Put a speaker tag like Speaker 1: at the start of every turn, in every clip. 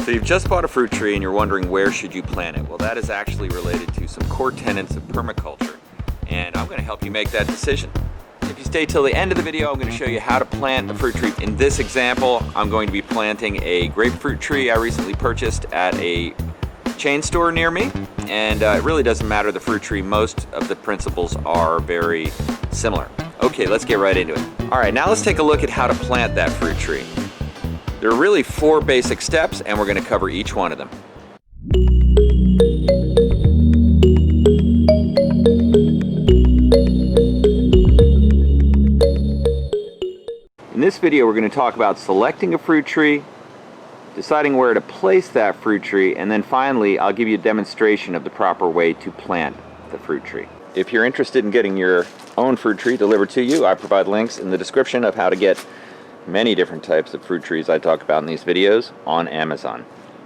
Speaker 1: So you've just bought a fruit tree and you're wondering where should you plant it. Well, that is actually related to some core tenets of permaculture, and I'm going to help you make that decision. If you stay till the end of the video, I'm going to show you how to plant a fruit tree. In this example, I'm going to be planting a grapefruit tree I recently purchased at a chain store near me, and it really doesn't matter the fruit tree. Most of the principles are very similar. Okay, let's get right into it. All right, now let's take a look at how to plant that fruit tree. There are really 4 basic steps, and we're going to cover each one of them. In this video, we're going to talk about selecting a fruit tree, deciding where to place that fruit tree, and then finally, I'll give you a demonstration of the proper way to plant the fruit tree. If you're interested in getting your own fruit tree delivered to you, I provide links in the description of how to get many different types of fruit trees I talk about in these videos on Amazon.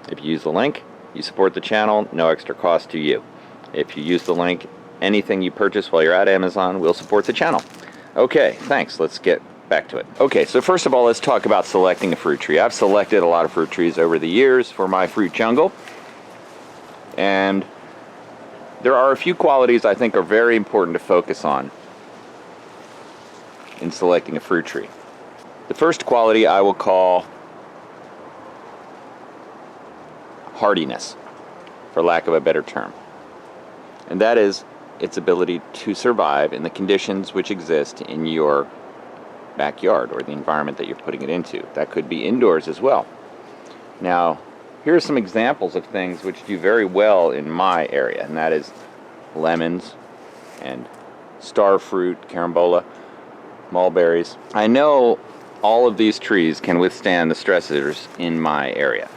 Speaker 1: If you use the link, you support the channel, no extra cost to you. If you use the link, anything you purchase while you're at Amazon will support the channel. Okay, thanks. Let's get back to it. Okay, so first of all, let's talk about selecting a fruit tree. I've selected a lot of fruit trees over the years for my fruit jungle, and there are a few qualities I think are very important to focus on in selecting a fruit tree. The first quality I will call hardiness, for lack of a better term. And that is its ability to survive in the conditions which exist in your backyard or the environment that you're putting it into. That could be indoors as well. Now, here are some examples of things which do very well in my area, and that is lemons and star fruit, carambola, mulberries. I know all of these trees can withstand the stressors in my area.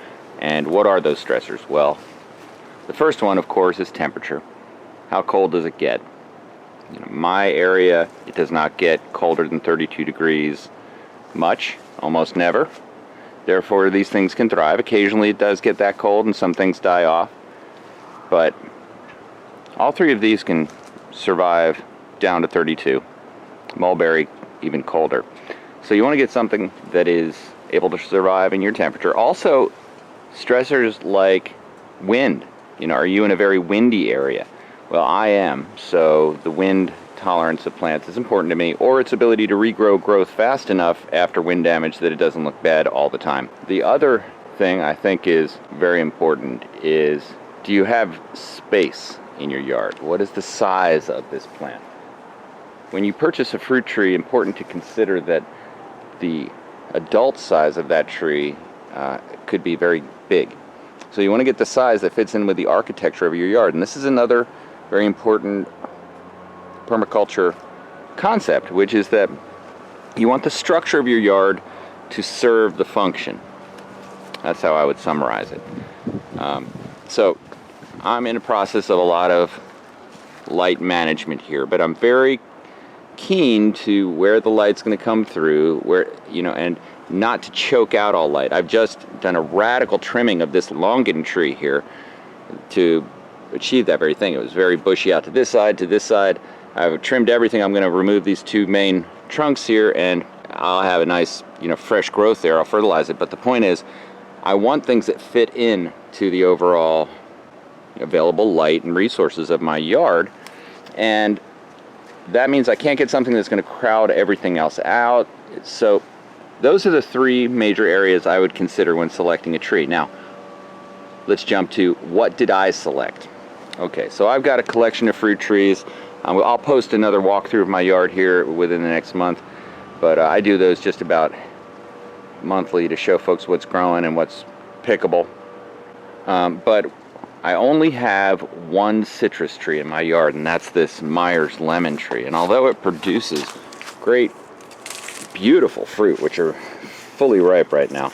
Speaker 1: And what are those stressors? Well, the first one, of course, is temperature. How cold does it get? My area, it does not get colder than 32 degrees much, almost never. Therefore, these things can thrive. Occasionally it does get that cold and some things die off. But all 3 of these can survive down to 32. Mulberry, even colder. So you want to get something that is able to survive in your temperature. Also, stressors like wind. Are you in a very windy area? Well, I am, so the wind tolerance of plants is important to me, or its ability to regrow growth fast enough after wind damage that it doesn't look bad all the time. The other thing I think is very important is, do you have space in your yard? What is the size of this plant? When you purchase a fruit tree, important to consider that the adult size of that tree could be very big. So you want to get the size that fits in with the architecture of your yard. And this is another very important permaculture concept, which is that you want the structure of your yard to serve the function. That's how I would summarize it. So I'm in a process of a lot of light management here, but I'm very keen to where the light's going to come through, and not to choke out all light. I've just done a radical trimming of this long-getting tree here to achieve that very thing. It was very bushy out to this side, to this side. I've trimmed everything. I'm going to remove these 2 main trunks here, and I'll have a nice, fresh growth there. I'll fertilize it. But the point is, I want things that fit in to the overall available light and resources of my yard, and that means I can't get something that's going to crowd everything else out. So those are the 3 major areas I would consider when selecting a tree. Now, let's jump to, what did I select? Okay, so I've got a collection of fruit trees. I'll post another walkthrough of my yard here within the next month, but I do those just about monthly to show folks what's growing and what's pickable. But I only have 1 citrus tree in my yard, and that's this Myers lemon tree. And although it produces great, beautiful fruit, which are fully ripe right now,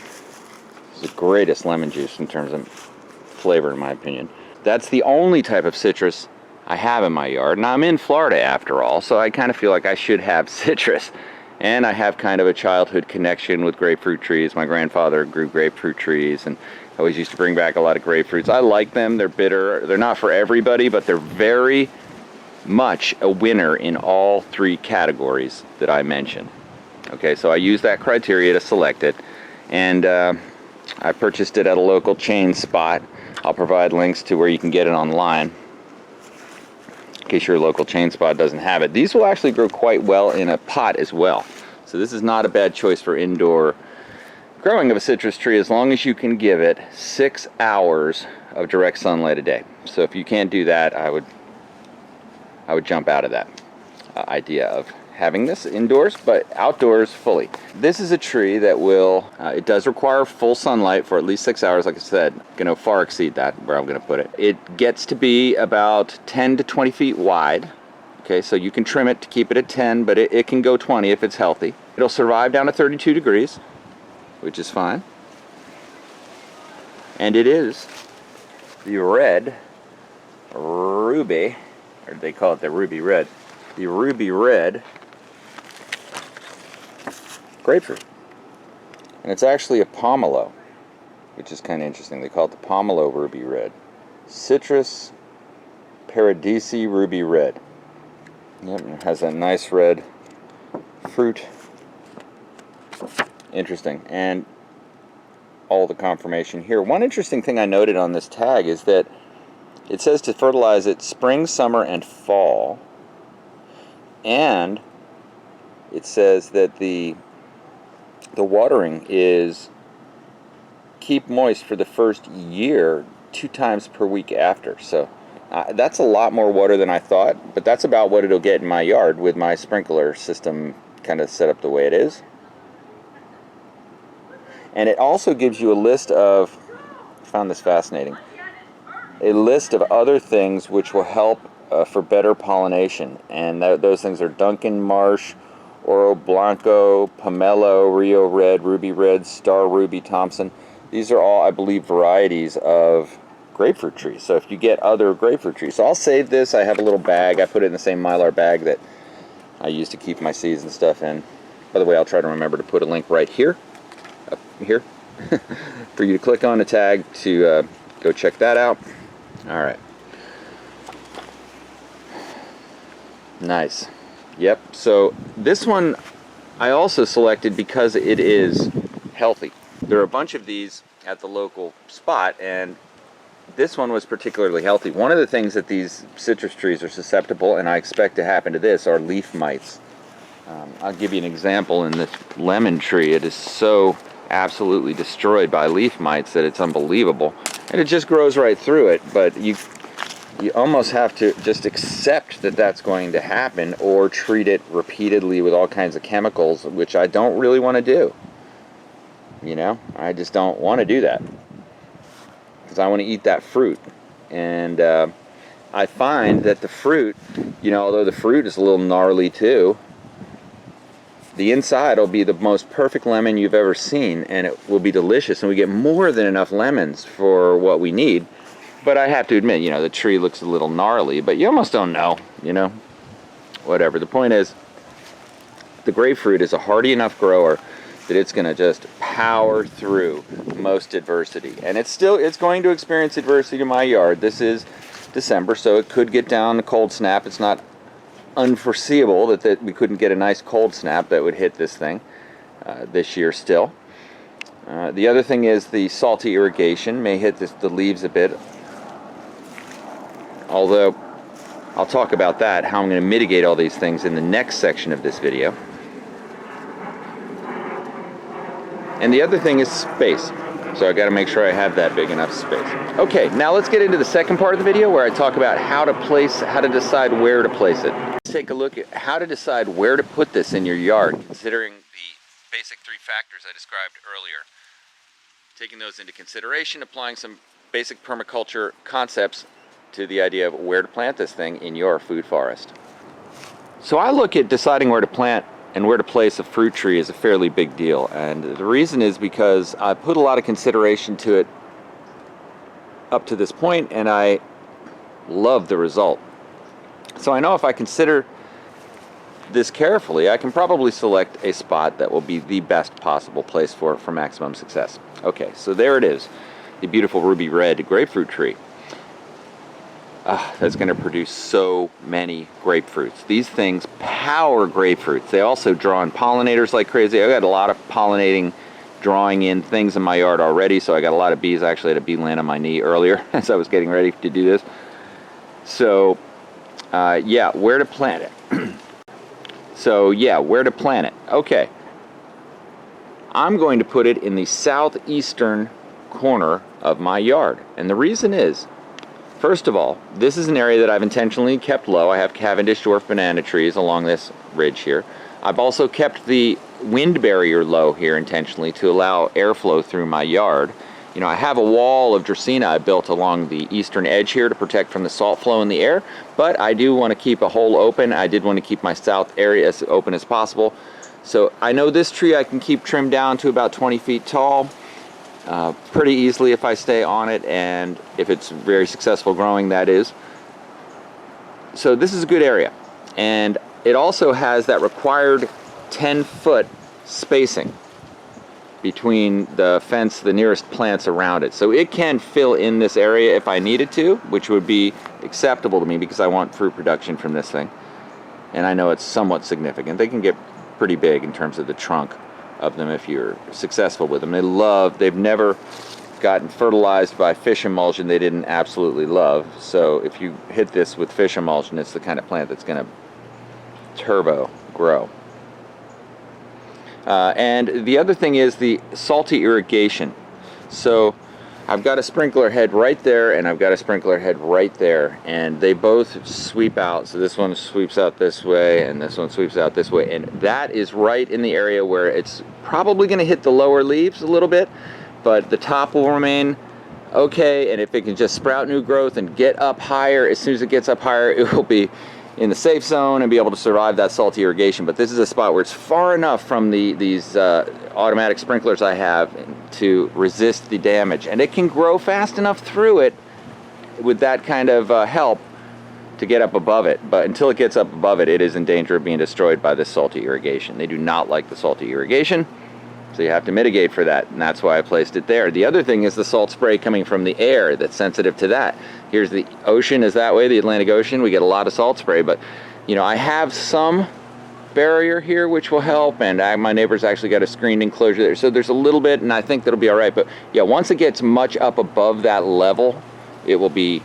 Speaker 1: it's the greatest lemon juice in terms of flavor, in my opinion. That's the only type of citrus I have in my yard. And I'm in Florida after all, so I kind of feel like I should have citrus. And I have kind of a childhood connection with grapefruit trees. My grandfather grew grapefruit trees, and I always used to bring back a lot of grapefruits. I like them. They're bitter. They're not for everybody, but they're very much a winner in all 3 categories that I mentioned. Okay, so I use that criteria to select it. And I purchased it at a local chain spot. I'll provide links to where you can get it online in case your local chain spot doesn't have it. These will actually grow quite well in a pot as well. So this is not a bad choice for indoor growing of a citrus tree, as long as you can give it 6 hours of direct sunlight a day. So if you can't do that, I would jump out of that idea of having this indoors, but outdoors fully. This is a tree that will, it does require full sunlight for at least 6 hours. Like I said, going to far exceed that where I'm going to put it. It gets to be about 10 to 20 feet wide. Okay, so you can trim it to keep it at 10, but it can go 20 if it's healthy. It'll survive down to 32 degrees, which is fine. And it is the red ruby, or they call it the ruby red, the ruby red grapefruit. And it's actually a pomelo, which is kind of interesting. They call it the pomelo ruby red. Citrus paradisi ruby red. Yep, it has that nice red fruit. Interesting. And all the confirmation here. One interesting thing I noted on this tag is that it says to fertilize it spring, summer, and fall. And it says that the watering is keep moist for the first year 2 times per week after. So that's a lot more water than I thought, but that's about what it'll get in my yard with my sprinkler system kind of set up the way it is. And it also gives you a list of, I found this fascinating, a list of other things which will help for better pollination. And those things are Duncan Marsh, Oro Blanco, Pomelo, Rio Red, Ruby Red, Star Ruby, Thompson. These are all, I believe, varieties of grapefruit trees. So if you get other grapefruit trees, so I'll save this. I have a little bag. I put it in the same Mylar bag that I use to keep my seeds and stuff in. By the way, I'll try to remember to put a link right here, up here, for you to click on the tag to go check that out. All right. Nice. Yep. So this one I also selected because it is healthy. There are a bunch of these at the local spot, and this one was particularly healthy. One of the things that these citrus trees are susceptible, and I expect to happen to this, are leaf mites. I'll give you an example. In this lemon tree, it is so absolutely destroyed by leaf mites that it's unbelievable. And it just grows right through it, but you almost have to just accept that that's going to happen, or treat it repeatedly with all kinds of chemicals, which I don't really want to do. You know, I just don't want to do that, because I want to eat that fruit. And I find that the fruit, you know, although the fruit is a little gnarly too, the inside will be the most perfect lemon you've ever seen, and it will be delicious, and we get more than enough lemons for what we need. But I have to admit, you know, the tree looks a little gnarly, but you almost don't know, you know, whatever. The point is, the grapefruit is a hardy enough grower that it's going to just power through most adversity. And it's going to experience adversity in my yard. This is December, so it could get down a cold snap. It's not unforeseeable that we couldn't get a nice cold snap that would hit this thing this year still. The other thing is the salty irrigation may hit the leaves a bit, although I'll talk about that, how I'm going to mitigate all these things in the next section of this video. And the other thing is space. So I got to make sure I have that big enough space. Okay, now let's get into the second part of the video where I talk about how to decide where to place it. Let's take a look at how to decide where to put this in your yard, considering the basic 3 factors I described earlier. Taking those into consideration, applying some basic permaculture concepts to the idea of where to plant this thing in your food forest. So I look at deciding where to plant and where to place a fruit tree is a fairly big deal, and the reason is because I put a lot of consideration to it up to this point, and I love the result. So I know if I consider this carefully, I can probably select a spot that will be the best possible place for maximum success. Okay, so there it is, the beautiful ruby red grapefruit tree. That's going to produce so many grapefruits. These things power grapefruits. They also draw in pollinators like crazy. I've got a lot of pollinating drawing in things in my yard already, so I got a lot of bees. I actually had a bee land on my knee earlier as I was getting ready to do this. So yeah, where to plant it? So yeah, where to plant it? Okay, I'm going to put it in the southeastern corner of my yard, and the reason is, first of all, this is an area that I've intentionally kept low. I have Cavendish dwarf banana trees along this ridge here. I've also kept the wind barrier low here intentionally to allow airflow through my yard. You know, I have a wall of Dracaena I built along the eastern edge here to protect from the salt flow in the air, but I do want to keep a hole open. I did want to keep my south area as open as possible. So I know this tree I can keep trimmed down to about 20 feet tall pretty easily if I stay on it, and if it's very successful growing, that is. So this is a good area, and it also has that required 10-foot spacing between the fence, the nearest plants around it. So it can fill in this area if I needed to, which would be acceptable to me because I want fruit production from this thing. And I know it's somewhat significant. They can get pretty big in terms of the trunk of them if you're successful with them. They've never gotten fertilized by fish emulsion they didn't absolutely love. So if you hit this with fish emulsion, it's the kind of plant that's going to turbo grow. And the other thing is the salty irrigation. So I've got a sprinkler head right there, and I've got a sprinkler head right there, and they both sweep out. So this one sweeps out this way, and this one sweeps out this way, and that is right in the area where it's probably going to hit the lower leaves a little bit, but the top will remain okay, and if it can just sprout new growth and get up higher, as soon as it gets up higher, it will be in the safe zone and be able to survive that salty irrigation. But this is a spot where it's far enough from these automatic sprinklers I have to resist the damage, and it can grow fast enough through it with that kind of help to get up above it. But until it gets up above it, it is in danger of being destroyed by this salty irrigation. They do not like the salty irrigation, so you have to mitigate for that, and that's why I placed it there. The other thing is the salt spray coming from the air that's sensitive to that. Here's the ocean is that way, the Atlantic Ocean. We get a lot of salt spray, but you know, I have some barrier here which will help, and my neighbor's actually got a screened enclosure there, so there's a little bit, and I think that'll be all right. But yeah, once it gets much up above that level, it will be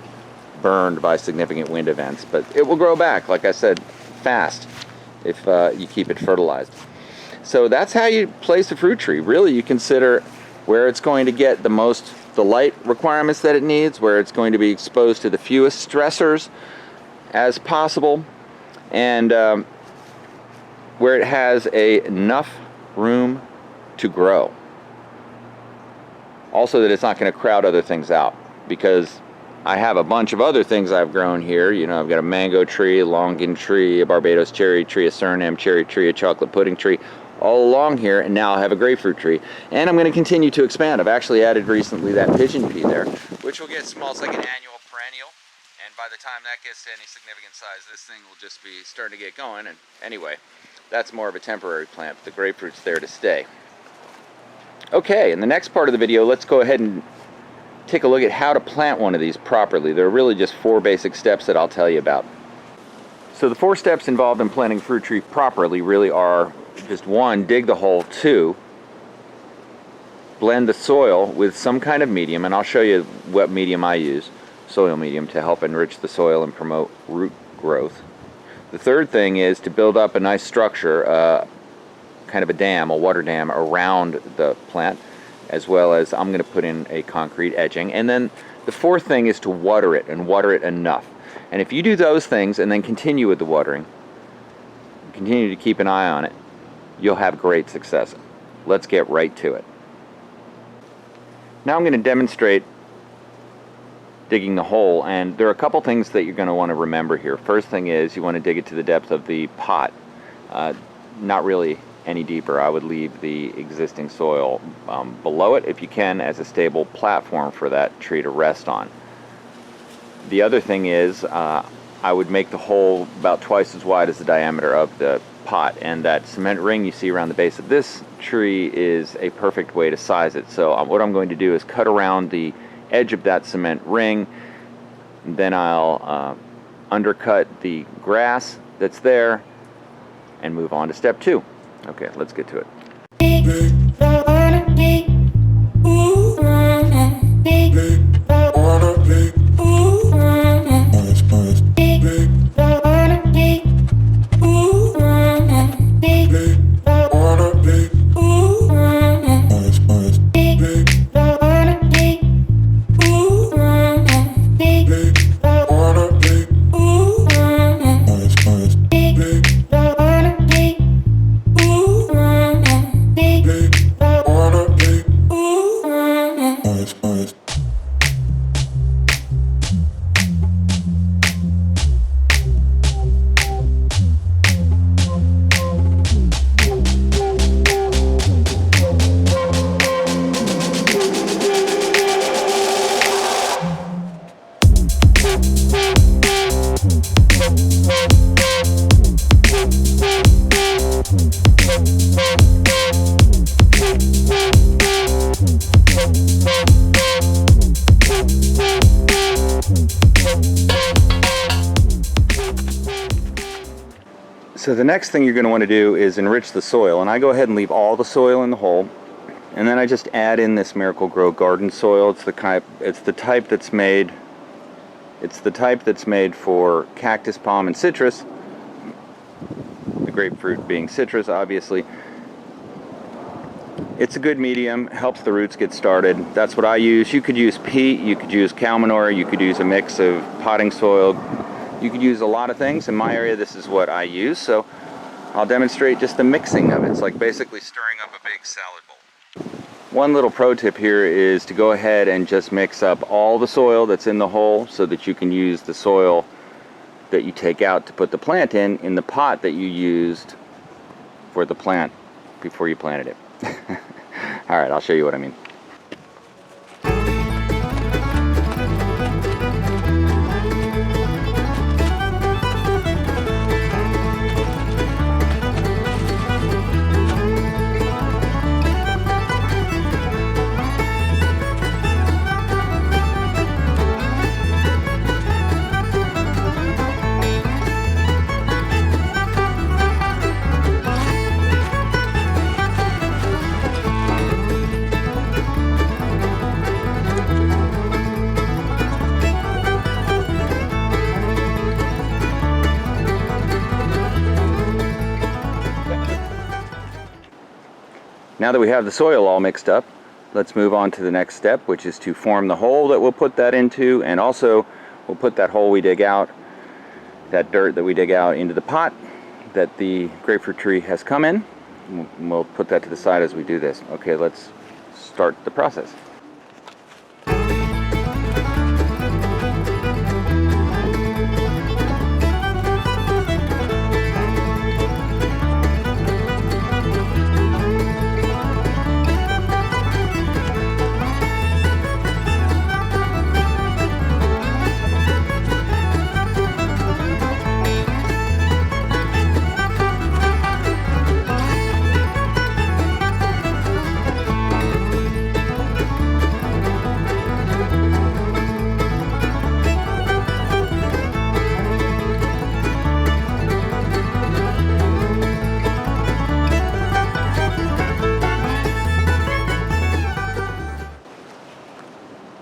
Speaker 1: burned by significant wind events, but it will grow back, like I said, fast if you keep it fertilized. So that's how you place a fruit tree. Really, you consider where it's going to get the light requirements that it needs, where it's going to be exposed to the fewest stressors as possible, and where it has enough room to grow. Also that it's not going to crowd other things out, because I have a bunch of other things I've grown here. You know, I've got a mango tree, a longan tree, a Barbados cherry tree, a Suriname cherry tree, a chocolate pudding tree, all along here, and now I have a grapefruit tree. And I'm going to continue to expand. I've actually added recently that pigeon pea there, which will get small. It's like an annual perennial, and by the time that gets to any significant size, this thing will just be starting to get going. And anyway, that's more of a temporary plant, but the grapefruit's there to stay. Okay, in the next part of the video, let's go ahead and take a look at how to plant one of these properly. There are really just 4 basic steps that I'll tell you about. So the 4 steps involved in planting a fruit tree properly really are just 1, dig the hole, 2, blend the soil with some kind of medium, and I'll show you what medium I use, soil medium, to help enrich the soil and promote root growth. The third thing is to build up a nice structure, kind of a dam, a water dam around the plant, as well as I'm going to put in a concrete edging. And then the fourth thing is to water it, and water it enough. And if you do those things and then continue with the watering, continue to keep an eye on it, you'll have great success. Let's get right to it. Now I'm going to demonstrate digging the hole, and there are a couple things that you're going to want to remember here. First thing is you want to dig it to the depth of the pot, not really any deeper. I would leave the existing soil below it if you can, as a stable platform for that tree to rest on. The other thing is I would make the hole about twice as wide as the diameter of the pot, and that cement ring you see around the base of this tree is a perfect way to size it. So what I'm going to do is cut around the edge of that cement ring, then I'll undercut the grass that's there and move on to step 2. Okay, let's get to it. So the next thing you're going to want to do is enrich the soil, and I go ahead and leave all the soil in the hole, and then I just add in this Miracle-Gro garden soil. It's the type that's made for cactus, palm, and citrus. The grapefruit being citrus, obviously. It's a good medium, helps the roots get started. That's what I use. You could use peat, you could use cow manure, you could use a mix of potting soil. You could use a lot of things. In my area, this is what I use, so I'll demonstrate just the mixing of it. It's like basically stirring up a big salad bowl. One little pro tip here is to go ahead and just mix up all the soil that's in the hole so that you can use the soil that you take out to put the plant in the pot that you used for the plant before you planted it. Alright, I'll show you what I mean. Now that we have the soil all mixed up, let's move on to the next step, which is to form the hole that we'll put that into, and also we'll put that hole we dig out, that dirt that we dig out, into the pot that the grapefruit tree has come in. We'll put that to the side as we do this. Okay, let's start the process.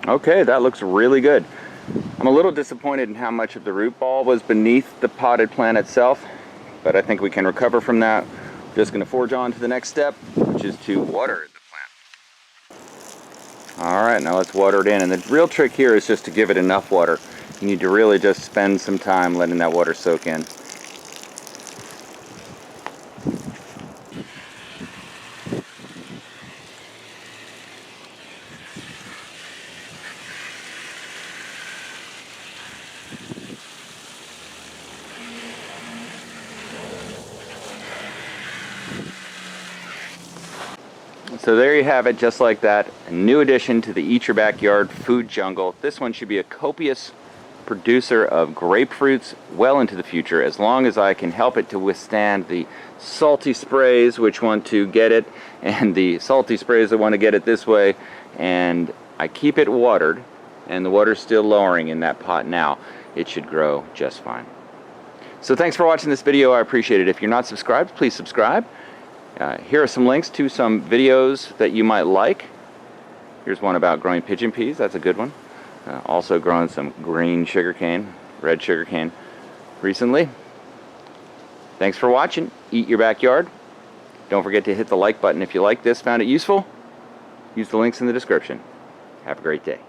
Speaker 1: Okay, that looks really good. I'm a little disappointed in how much of the root ball was beneath the potted plant itself, but I think we can recover from that. I'm just going to forge on to the next step, which is to water the plant. Alright, now let's water it in, and the real trick here is just to give it enough water. You need to really just spend some time letting that water soak in. So there you have it, just like that. A new addition to the Eat Your Backyard food jungle. This one should be a copious producer of grapefruits well into the future, as long as I can help it to withstand the salty sprays which want to get it, and the salty sprays that want to get it this way. And I keep it watered, and the water's still lowering in that pot now. It should grow just fine. So thanks for watching this video. I appreciate it. If you're not subscribed, please subscribe. Here are some links to some videos that you might like. Here's one about growing pigeon peas. That's a good one. Also growing some green sugarcane, red sugarcane recently. Thanks for watching. Eat Your Backyard. Don't forget to hit the like button if you like this, found it useful. Use the links in the description. Have a great day.